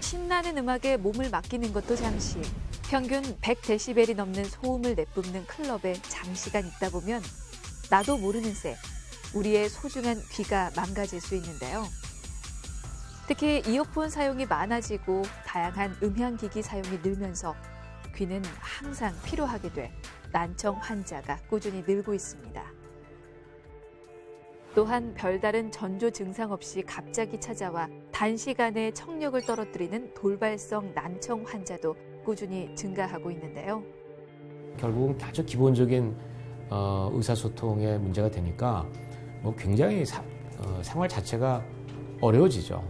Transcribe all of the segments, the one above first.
신나는 음악에 몸을 맡기는 것도 장시. 평균 100데시벨이 넘는 소음을 내뿜는 클럽에 장시간 있다 보면 나도 모르는 새 우리의 소중한 귀가 망가질 수 있는데요. 특히 이어폰 사용이 많아지고 다양한 음향기기 사용이 늘면서 귀는 항상 필요하게 돼 난청 환자가 꾸준히 늘고 있습니다. 또한 별다른 전조 증상 없이 갑자기 찾아와 단시간에 청력을 떨어뜨리는 돌발성 난청 환자도 꾸준히 증가하고 있는데요. 결국은 아주 기본적인 의사소통에 문제가 되니까 굉장히 생활 자체가 어려워지죠.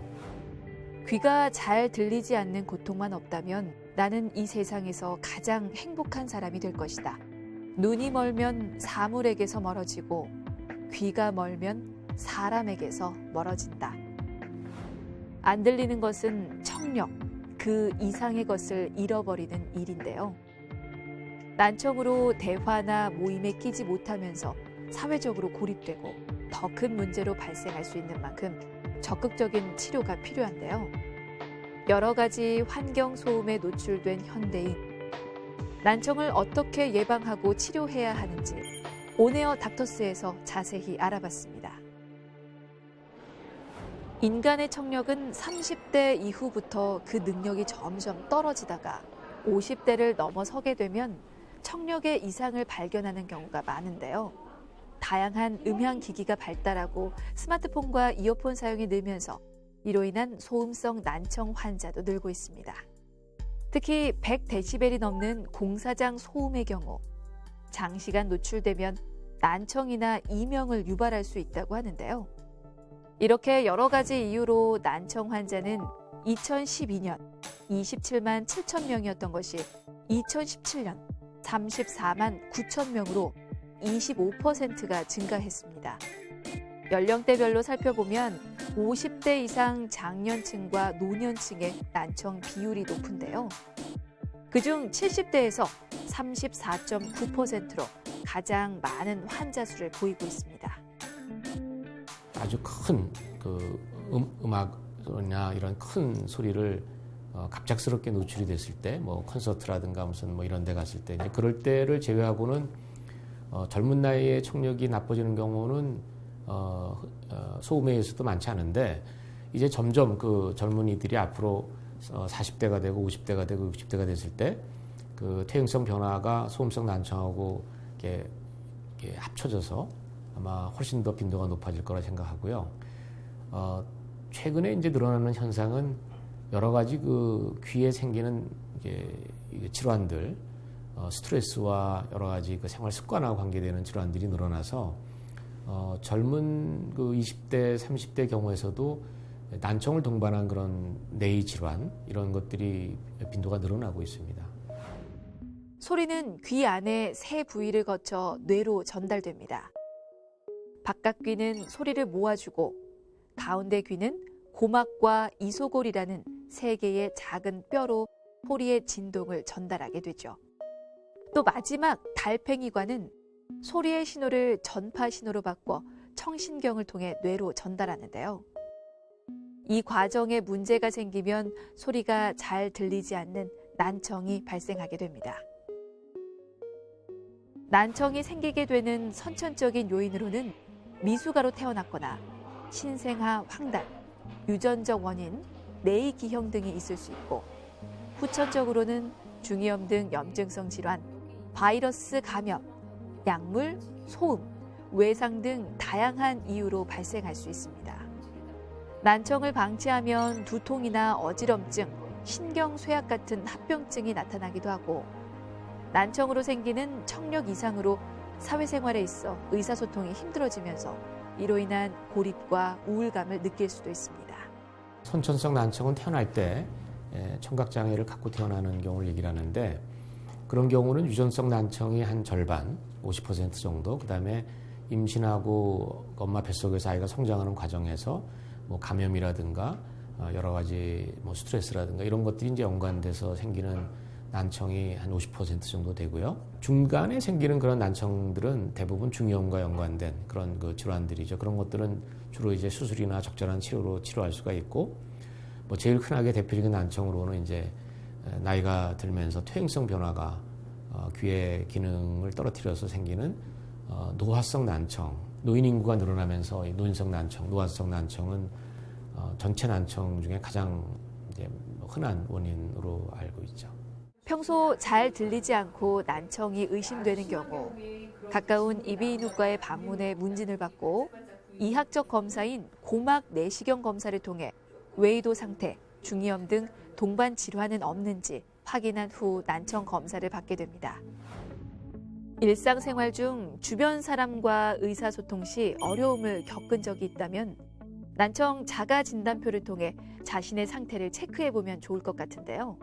귀가 잘 들리지 않는 고통만 없다면 나는 이 세상에서 가장 행복한 사람이 될 것이다. 눈이 멀면 사물에게서 멀어지고 귀가 멀면 사람에게서 멀어진다. 안 들리는 것은 청력, 그 이상의 것을 잃어버리는 일인데요. 난청으로 대화나 모임에 끼지 못하면서 사회적으로 고립되고 더 큰 문제로 발생할 수 있는 만큼 적극적인 치료가 필요한데요. 여러 가지 환경 소음에 노출된 현대인, 난청을 어떻게 예방하고 치료해야 하는지 온에어 닥터스에서 자세히 알아봤습니다. 인간의 청력은 30대 이후부터 그 능력이 점점 떨어지다가 50대를 넘어서게 되면 청력의 이상을 발견하는 경우가 많은데요. 다양한 음향기기가 발달하고 스마트폰과 이어폰 사용이 늘면서 이로 인한 소음성 난청 환자도 늘고 있습니다. 특히 100데시벨이 넘는 공사장 소음의 경우 장시간 노출되면 난청이나 이명을 유발할 수 있다고 하는데요. 이렇게 여러 가지 이유로 난청 환자는 2012년 27만 7천 명이었던 것이 2017년 34만 9천 명으로 25%가 증가했습니다. 연령대별로 살펴보면 50대 이상 장년층과 노년층의 난청 비율이 높은데요. 그중 70대에서 34.9%로 가장 많은 환자 수를 보이고 있습니다. 아주 큰 음악이나 이런 큰 소리를 갑작스럽게 노출이 됐을 때, 콘서트라든가 무슨 이런 데 갔을 때, 이제 그럴 때를 제외하고는 젊은 나이에 청력이 나빠지는 경우는 소음에 의해서도 많지 않은데, 이제 점점 그 젊은이들이 앞으로 40대가 되고 50대가 되고 60대가 됐을 때 그 퇴행성 변화가 소음성 난청하고 이렇게 합쳐져서 아마 훨씬 더 빈도가 높아질 거라 생각하고요. 최근에 이제 늘어나는 현상은 여러 가지 그 귀에 생기는 이제 질환들, 스트레스와 여러 가지 그 생활 습관하고 관계되는 질환들이 늘어나서 젊은 그 20대, 30대 경우에서도 난청을 동반한 그런 뇌의 질환 이런 것들이 빈도가 늘어나고 있습니다. 소리는 귀 안에 세 부위를 거쳐 뇌로 전달됩니다. 바깥 귀는 소리를 모아주고 가운데 귀는 고막과 이소골이라는 세 개의 작은 뼈로 소리의 진동을 전달하게 되죠. 또 마지막 달팽이관은 소리의 신호를 전파 신호로 바꿔 청신경을 통해 뇌로 전달하는데요. 이 과정에 문제가 생기면 소리가 잘 들리지 않는 난청이 발생하게 됩니다. 난청이 생기게 되는 선천적인 요인으로는 미숙아로 태어났거나 신생아 황달, 유전적 원인, 뇌의 기형 등이 있을 수 있고 후천적으로는 중이염 등 염증성 질환, 바이러스 감염, 약물, 소음, 외상 등 다양한 이유로 발생할 수 있습니다. 난청을 방치하면 두통이나 어지럼증, 신경쇠약 같은 합병증이 나타나기도 하고 난청으로 생기는 청력 이상으로 사회생활에 있어 의사소통이 힘들어지면서 이로 인한 고립과 우울감을 느낄 수도 있습니다. 선천성 난청은 태어날 때 청각장애를 갖고 태어나는 경우를 얘기를 하는데 그런 경우는 유전성 난청이 한 절반, 50% 정도, 그다음에 임신하고 엄마 뱃속에서 아이가 성장하는 과정에서 감염이라든가 여러 가지 스트레스라든가 이런 것들이 이제 연관돼서 생기는 난청이 한 50% 정도 되고요. 중간에 생기는 그런 난청들은 대부분 중이염과 연관된 그런 그 질환들이죠. 그런 것들은 주로 이제 수술이나 적절한 치료로 치료할 수가 있고 뭐 제일 흔하게 대표적인 난청으로는 이제 나이가 들면서 퇴행성 변화가 귀의 기능을 떨어뜨려서 생기는 노화성 난청, 노인 인구가 늘어나면서 이 노인성 난청, 노화성 난청은 전체 난청 중에 가장 이제 흔한 원인으로 알고 있죠. 평소 잘 들리지 않고 난청이 의심되는 경우 가까운 이비인후과에 방문해 문진을 받고 이학적 검사인 고막 내시경 검사를 통해 외이도 상태, 중이염 등 동반 질환은 없는지 확인한 후 난청 검사를 받게 됩니다. 일상생활 중 주변 사람과 의사소통 시 어려움을 겪은 적이 있다면 난청 자가 진단표를 통해 자신의 상태를 체크해보면 좋을 것 같은데요.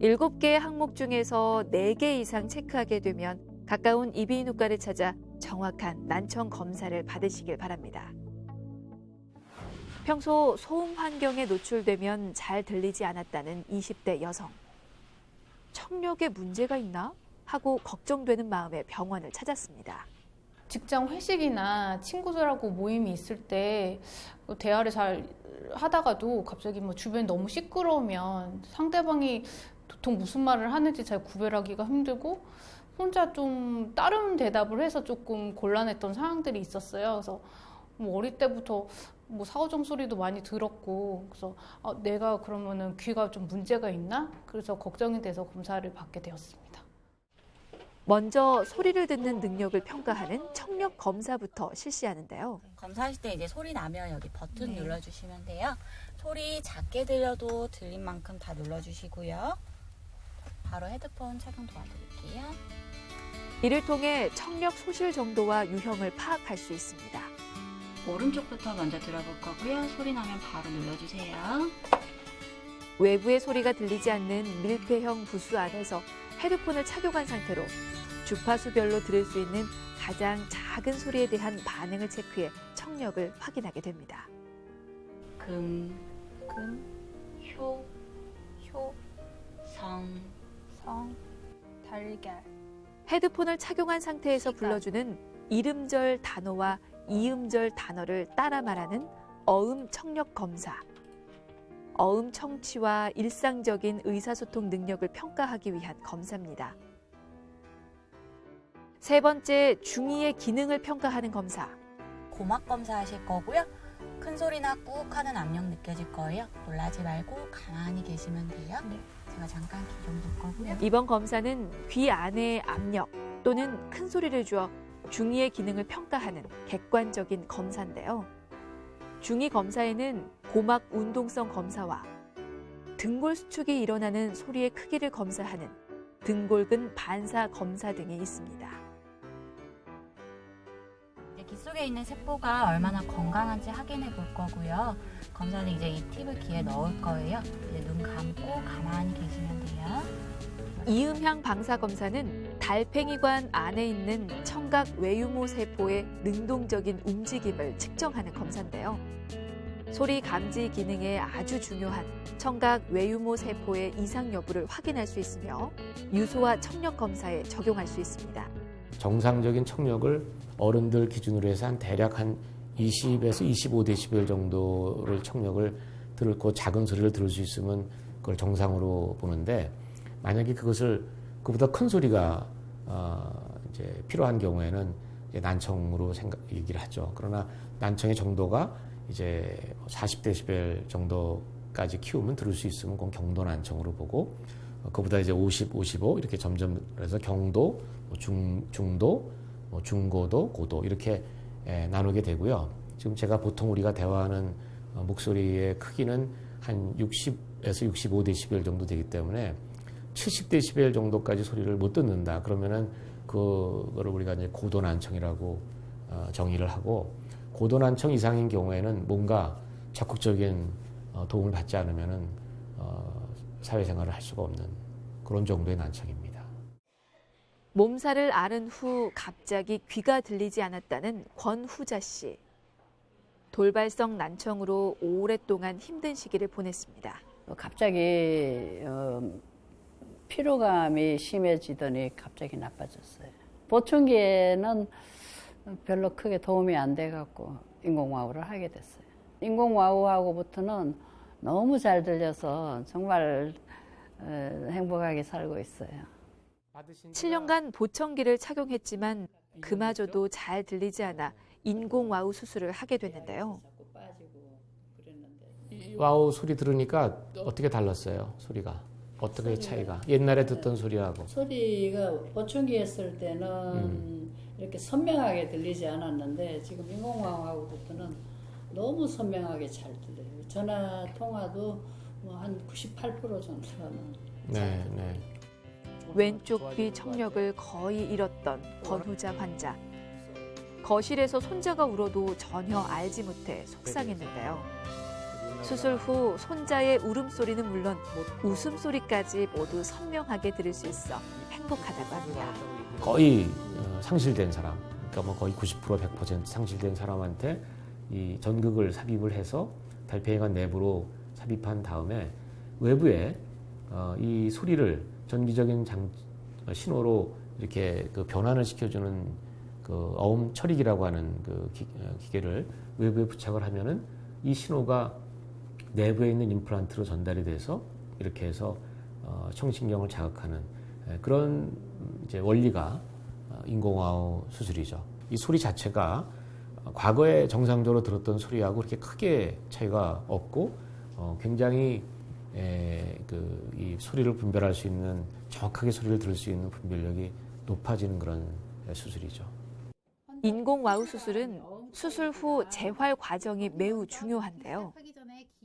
7개의 항목 중에서 4개 이상 체크하게 되면 가까운 이비인후과를 찾아 정확한 난청 검사를 받으시길 바랍니다. 평소 소음 환경에 노출되면 잘 들리지 않았다는 20대 여성. 청력에 문제가 있나? 하고 걱정되는 마음에 병원을 찾았습니다. 직장 회식이나 친구들하고 모임이 있을 때 대화를 잘 하다가도 갑자기 뭐 주변이 너무 시끄러우면 상대방이 도통 무슨 말을 하는지 잘 구별하기가 힘들고 혼자 좀 다른 대답을 해서 조금 곤란했던 상황들이 있었어요. 그래서 뭐 어릴 때부터 뭐 사오정 소리도 많이 들었고 그래서 내가 그러면은 귀가 좀 문제가 있나? 그래서 걱정이 돼서 검사를 받게 되었습니다. 먼저 소리를 듣는 능력을 평가하는 청력 검사부터 실시하는데요. 검사하실 때 이제 소리 나면 여기 버튼 눌러주시면 돼요. 소리 작게 들려도 들린 만큼 다 눌러주시고요. 바로 헤드폰 착용 도와드릴게요. 이를 통해 청력 소실 정도와 유형을 파악할 수 있습니다. 오른쪽부터 먼저 들어볼 거고요. 소리 나면 바로 눌러주세요. 외부의 소리가 들리지 않는 밀폐형 부스 안에서 헤드폰을 착용한 상태로 주파수별로 들을 수 있는 가장 작은 소리에 대한 반응을 체크해 청력을 확인하게 됩니다. 금, 효, 성, 달걀. 헤드폰을 착용한 상태에서 불러주는 이름절 단어와 이음절 단어를 따라 말하는 어음 청력 검사. 어음 청취와 일상적인 의사소통 능력을 평가하기 위한 검사입니다. 세 번째, 중이의 기능을 평가하는 검사. 고막 검사하실 거고요. 큰 소리나 꾹 하는 압력 느껴질 거예요. 놀라지 말고 가만히 계시면 돼요. 제가 잠깐 귀 좀 볼 거고요. 이번 검사는 귀 안의 압력 또는 큰 소리를 주어 중이의 기능을 평가하는 객관적인 검사인데요. 중이 검사에는 고막 운동성 검사와 등골 수축이 일어나는 소리의 크기를 검사하는 등골근 반사 검사 등이 있습니다. 귀 속에 있는 세포가 얼마나 건강한지 확인해 볼 거고요. 검사는 이제 이 팁을 귀에 넣을 거예요. 이제 눈 감고 가만히 계시면 돼요. 이음향 방사 검사는 달팽이관 안에 있는 청각 외유모 세포의 능동적인 움직임을 측정하는 검사인데요. 소리 감지 기능에 아주 중요한 청각 외유모 세포의 이상 여부를 확인할 수 있으며 유소와 청력 검사에 적용할 수 있습니다. 정상적인 청력을 어른들 기준으로 해서 한 대략 한 20에서 25데시벨 정도를 청력을 들고 작은 소리를 들을 수 있으면 그걸 정상으로 보는데 만약에 그보다 큰 소리가 이제 필요한 경우에는 이제 난청으로 얘기를 하죠. 그러나 난청의 정도가 이제 40데시벨 정도까지 키우면 들을 수 있으면 그건 경도 난청으로 보고 그보다 이제 50, 55 이렇게 점점 그래서 경도, 중도, 중고도, 고도 이렇게 나누게 되고요. 지금 제가 보통 우리가 대화하는 목소리의 크기는 한 60에서 65데시벨 정도 되기 때문에 70데시벨 정도까지 소리를 못 듣는다. 그러면은 그거를 우리가 이제 고도 난청이라고 정의를 하고 고도 난청 이상인 경우에는 뭔가 적극적인 도움을 받지 않으면은 사회생활을 할 수가 없는 그런 정도의 난청입니다. 몸살을 앓은 후 갑자기 귀가 들리지 않았다는 권후자 씨. 돌발성 난청으로 오랫동안 힘든 시기를 보냈습니다. 갑자기 피로감이 심해지더니 갑자기 나빠졌어요. 보청기에는 별로 크게 도움이 안 돼갖고 인공와우를 하게 됐어요. 인공와우하고부터는 너무 잘 들려서 정말 행복하게 살고 있어요. 7년간 보청기를 착용했지만 그마저도 잘 들리지 않아 인공와우 수술을 하게 됐는데요. 이 와우 소리 들으니까 어떻게 달랐어요? 소리가 어떻게 차이가? 옛날에 듣던 소리하고. 소리가 보청기 했을 때는 이렇게 선명하게 들리지 않았는데 지금 인공와우하고부터는 너무 선명하게 잘 들려요. 전화 통화도 뭐 한 98% 정도는. 네, 네. 왼쪽 귀 청력을 거의 잃었던 권후자 환자. 거실에서 손자가 울어도 전혀 알지 못해 속상했는데요. 수술 후 손자의 울음소리는 물론 웃음소리까지 모두 선명하게 들을 수 있어 행복하다고 합니다. 거의 상실된 사람, 그러니까 뭐 거의 90% 100% 상실된 사람한테 이 전극을 삽입을 해서 달팽이관 내부로 삽입한 다음에 외부에 이 소리를 전기적인 신호로 이렇게 그 변환을 시켜주는 그 어음 처리기라고 하는 그 기계를 외부에 부착을 하면은 이 신호가 내부에 있는 임플란트로 전달이 돼서 이렇게 해서 청신경을 자극하는 그런 이제 원리가 인공와우 수술이죠. 이 소리 자체가 과거에 정상적으로 들었던 소리하고 그렇게 크게 차이가 없고 굉장히 이 소리를 분별할 수 있는 정확하게 소리를 들을 수 있는 분별력이 높아지는 그런 수술이죠. 인공와우 수술은 수술 후 재활 과정이 매우 중요한데요.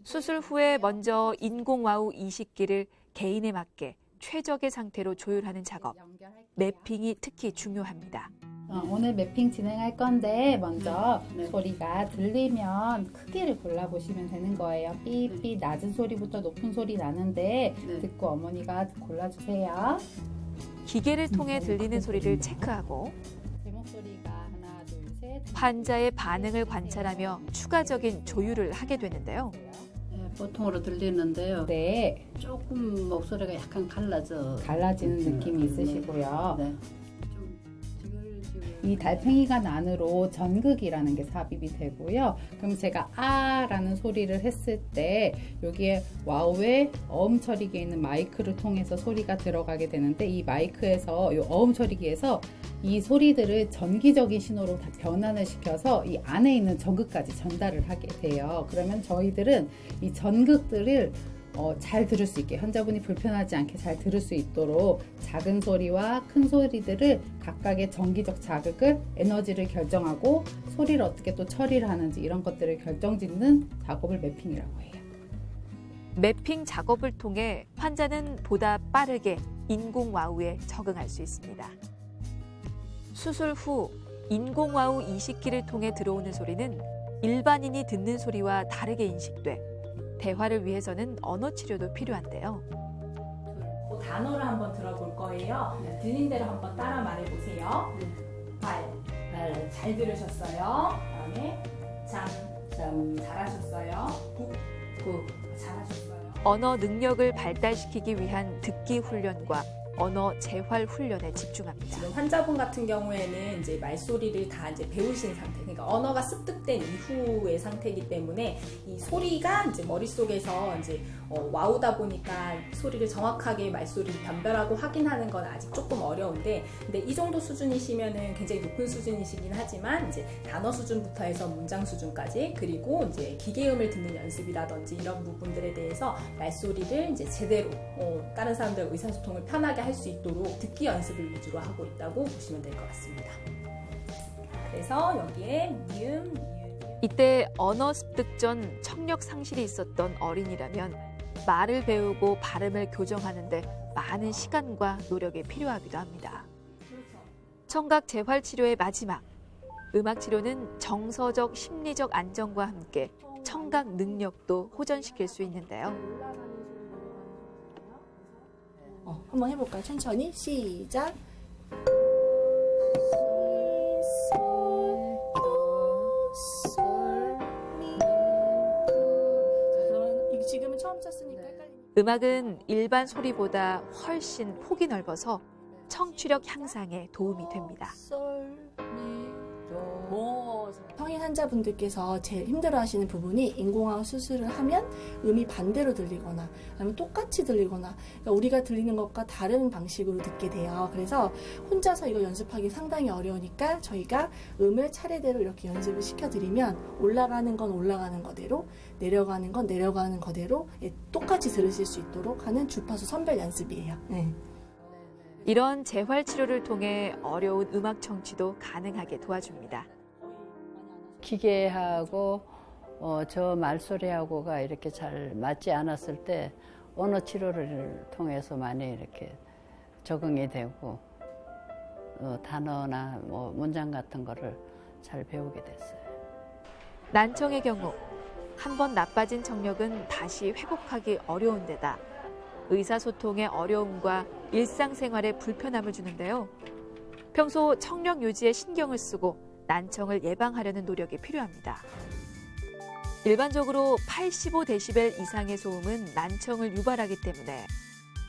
수술 후에 먼저 인공와우 이식기를 개인에 맞게 최적의 상태로 조율하는 작업, 매핑이 특히 중요합니다. 오늘 매핑 진행할 건데 먼저 소리가 들리면 크기를 골라보시면 되는 거예요. 삐삐 낮은 소리부터 높은 소리 나는데 듣고 어머니가 골라주세요. 기계를 통해 들리는 소리를 체크하고 제 목소리가 하나, 둘, 셋. 환자의 반응을 관찰하며 추가적인 조율을 하게 되는데요. 보통으로 들리는데요. 네, 조금 목소리가 약간 갈라지는 느낌이 있으시고요. 네. 이 달팽이관 안으로 전극이라는 게 삽입이 되고요. 그럼 제가 아라는 소리를 했을 때 여기에 와우에 어음 처리기에 있는 마이크를 통해서 소리가 들어가게 되는데 이 마이크에서 이 어음 처리기에서 이 소리들을 전기적인 신호로 다 변환을 시켜서 이 안에 있는 전극까지 전달을 하게 돼요. 그러면 저희들은 이 전극들을 잘 들을 수 있게 환자분이 불편하지 않게 잘 들을 수 있도록 작은 소리와 큰 소리들을 각각의 전기적 자극을 에너지를 결정하고 소리를 어떻게 또 처리를 하는지 이런 것들을 결정짓는 작업을 매핑이라고 해요. 매핑 작업을 통해 환자는 보다 빠르게 인공와우에 적응할 수 있습니다. 수술 후 인공와우 이식기를 통해 들어오는 소리는 일반인이 듣는 소리와 다르게 인식돼 대화를 위해서는 언어 치료도 필요한데요. 단어를 한번 들어볼 거예요. 들린 대로 한번 따라 말해보세요. 발. 잘 들으셨어요. 그다음에 장. 잘하셨어요. 국. 잘하셨어요. 언어 능력을 발달시키기 위한 듣기 훈련과 언어 재활 훈련에 집중합니다. 지금 환자분 같은 경우에는 이제 말소리를 다 이제 배우신 상태, 그러니까 언어가 습득된 이후의 상태이기 때문에 이 소리가 이제 머릿속에서 이제 와우다 보니까 소리를 정확하게 말소리를 변별하고 확인하는 건 아직 조금 어려운데, 근데 이 정도 수준이시면은 굉장히 높은 수준이시긴 하지만 이제 단어 수준부터 해서 문장 수준까지, 그리고 이제 기계음을 듣는 연습이라든지 이런 부분들에 대해서 말소리를 이제 제대로 다른 사람들 의사소통을 편하게 할 수 있도록 듣기 연습을 위주로 하고 있다고 보시면 될 것 같습니다. 그래서 여기에 미음. 이때 언어 습득 전 청력 상실이 있었던 어린이라면 말을 배우고 발음을 교정하는데 많은 시간과 노력이 필요하기도 합니다. 청각 재활 치료의 마지막, 음악 치료는 정서적 심리적 안정과 함께 청각 능력도 호전시킬 수 있는데요. 한번 해볼까요? 천천히 시작. 지금은 처음 쳤으니까 헷갈리니까. 음악은 일반 소리보다 훨씬 폭이 넓어서 청취력 향상에 도움이 됩니다. 모 성인 환자분들께서 제일 힘들어하시는 부분이 인공호흡 수술을 하면 음이 반대로 들리거나 아니면 똑같이 들리거나 그러니까 우리가 들리는 것과 다른 방식으로 듣게 돼요. 그래서 혼자서 이거 연습하기 상당히 어려우니까 저희가 음을 차례대로 이렇게 연습을 시켜드리면 올라가는 건 올라가는 거대로 내려가는 건 내려가는 거대로 똑같이 들으실 수 있도록 하는 주파수 선별 연습이에요. 네. 이런 재활 치료를 통해 어려운 음악 청취도 가능하게 도와줍니다. 기계하고 저 말소리하고가 이렇게 잘 맞지 않았을 때 언어 치료를 통해서 많이 이렇게 적응이 되고 단어나 뭐 문장 같은 거를 잘 배우게 됐어요. 난청의 경우 한 번 나빠진 청력은 다시 회복하기 어려운 데다 의사소통의 어려움과 일상생활에 불편함을 주는데요. 평소 청력 유지에 신경을 쓰고 난청을 예방하려는 노력이 필요합니다. 일반적으로 85데시벨 이상의 소음은 난청을 유발하기 때문에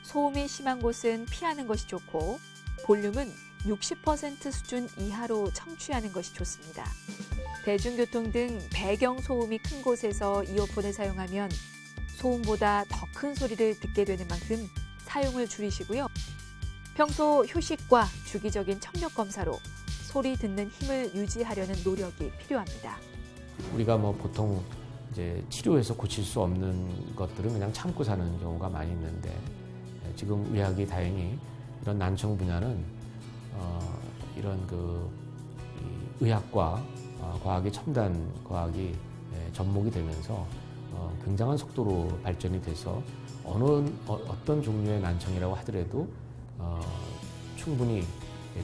소음이 심한 곳은 피하는 것이 좋고 볼륨은 60% 수준 이하로 청취하는 것이 좋습니다. 대중교통 등 배경 소음이 큰 곳에서 이어폰을 사용하면 소음보다 더 큰 소리를 듣게 되는 만큼 사용을 줄이시고요. 평소 휴식과 주기적인 청력 검사로 소리 듣는 힘을 유지하려는 노력이 필요합니다. 우리가 뭐 보통 이제 치료해서 고칠 수 없는 것들은 그냥 참고 사는 경우가 많이 있는데 지금 의학이 다행히 이런 난청 분야는 이런 이 의학과 과학의 첨단 과학이 접목이 되면서 굉장한 속도로 발전이 돼서 어떤 종류의 난청이라고 하더라도 충분히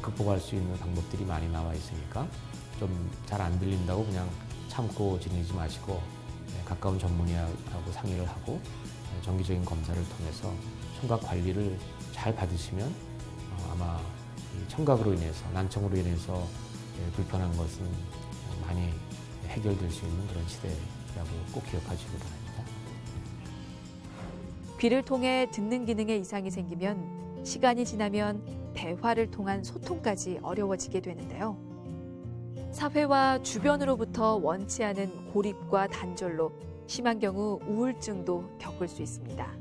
극복할 수 있는 방법들이 많이 나와 있으니까 좀 잘 안 들린다고 그냥 참고 지내지 마시고 가까운 전문의하고 상의를 하고 정기적인 검사를 통해서 청각 관리를 잘 받으시면 아마 이 청각으로 인해서 난청으로 인해서 불편한 것은 많이 해결될 수 있는 그런 시대라고 꼭 기억하시기 바랍니다. 귀를 통해 듣는 기능에 이상이 생기면 시간이 지나면 대화를 통한 소통까지 어려워지게 되는데요. 사회와 주변으로부터 원치 않은 고립과 단절로 심한 경우 우울증도 겪을 수 있습니다.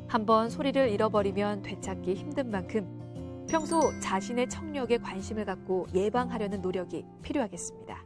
한번 소리를 잃어버리면 되찾기 힘든 만큼 평소 자신의 청력에 관심을 갖고 예방하려는 노력이 필요하겠습니다.